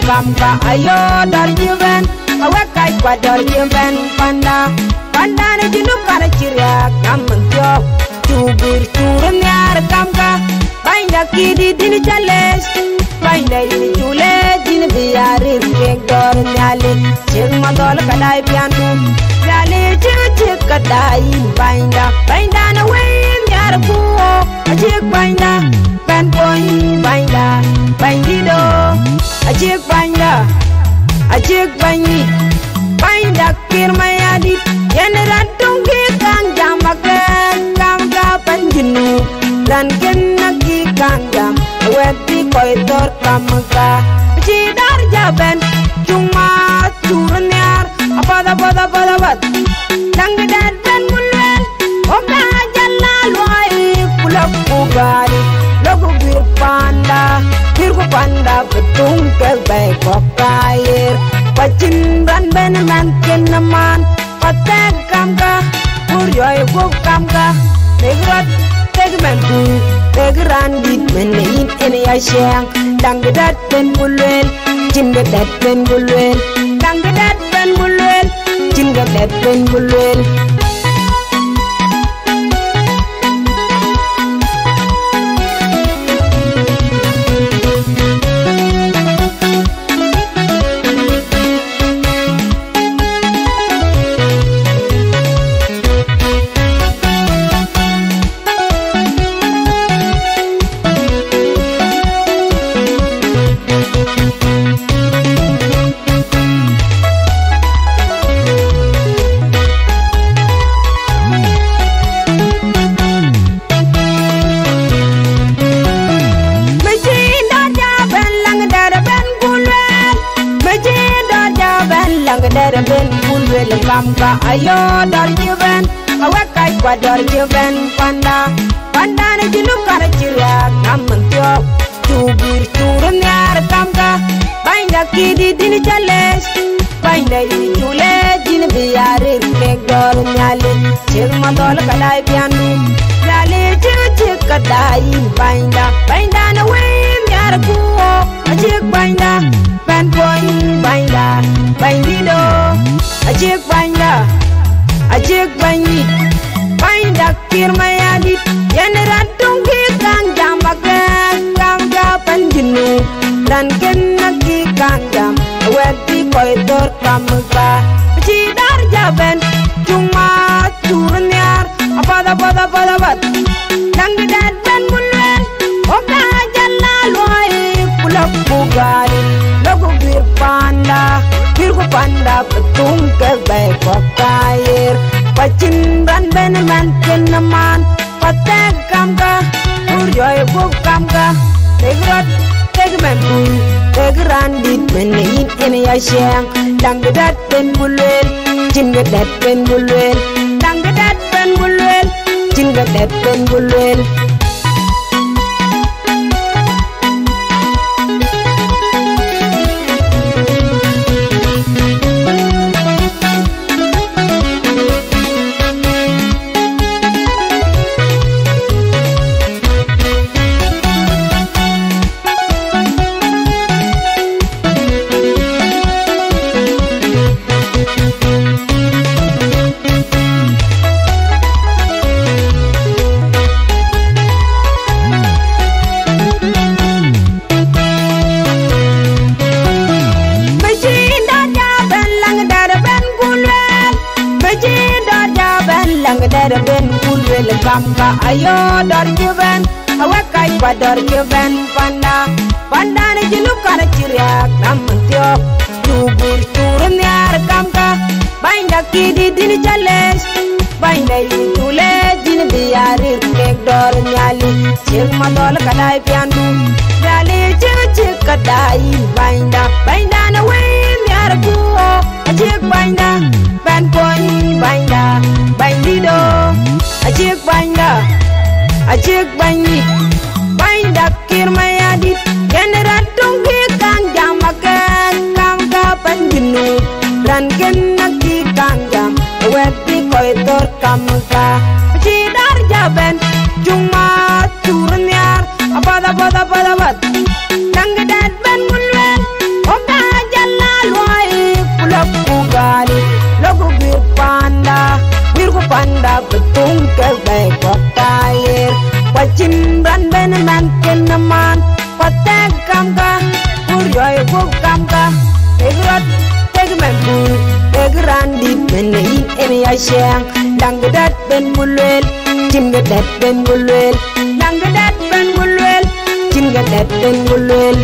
kamka ayo dar jiben awakai kwa dar jiben panda ne jinu kana ciria kamantyo tubur turun yar kamka bainda kidi dini chales bainda dini chule dini biari rek dor nyale cek mandol kadai pianu nyale cek kadai bainda na wen yar buo cek bainda ban boy bainda bandido cek bainda kirmayadi yen rantung ki kang jamakan kamka panjinu dan kenaki kang jam webi koitor kamka cidar jaben cuma turun yar apa dangdan dan mulel oka jalla loai kulak bugari logo bir panda betung ke baik kokair pacin ran ben man kenaman patek kamka uryoy go kamka tegrat tegmentu tegran dit menin ene yashang dangdat ben bulwel jingadat ben bulwel dangdat ben bulwel jingadat ben bulwel ben bulwel kamka ayo dar jiben awakai kwa dar jiben panda ne jinu kana ciria kamantyo tubur turun yar kamka bainda kidi dini chales bainda dini chule dini biari rek dor nyale cek mandol kadai pianu nyale cek kadai bainda na wen yar buo cek bainda ban boy bandido ajek bainda kirmayadi yen rantung ki kang jamakan kamka panjinu dan kenaki kang jam webi koitor kamka cidar jaben cuma turun yar apa dangdan ben mulel oka jalla loai kulak bugari logo bir panda betung ke baik kokair pacin ran ben man kenaman patek kamka uryoy go kamka tegrat tegmentu tegran dit menin ene yashang dangdat ben bulwel jingadat ben bulwel dangdat ben bulwel jingadat ben bulwel ben bulwel kamka ayo dar jiben awakai kwa dar jiben panda ne jinu kana ciria kamantyo tubur turun yar kamka bainda kidi dini chales bainda dini chule dini biari rek dor nyali cek mandol kadai pianu nyali cek kadai bainda na wen yar buo cek bainda ban boy bandido ajek bainda kirmayadi yen rantung ki kang jamakan kamka panjinu dan kenaki kang jam webi koitor kamka cidar jaben cuma turun yar apa dangdan ben mulwel oka gali logo bir panda betung ke be kotair pacim bran ben man kenaman patek kamga uryoy go kamga egrat tegmen bul egran di benei en ya shang langdat ben mulwel timgadat ben mulwel langdat ben mulwel timgadat ben mulwel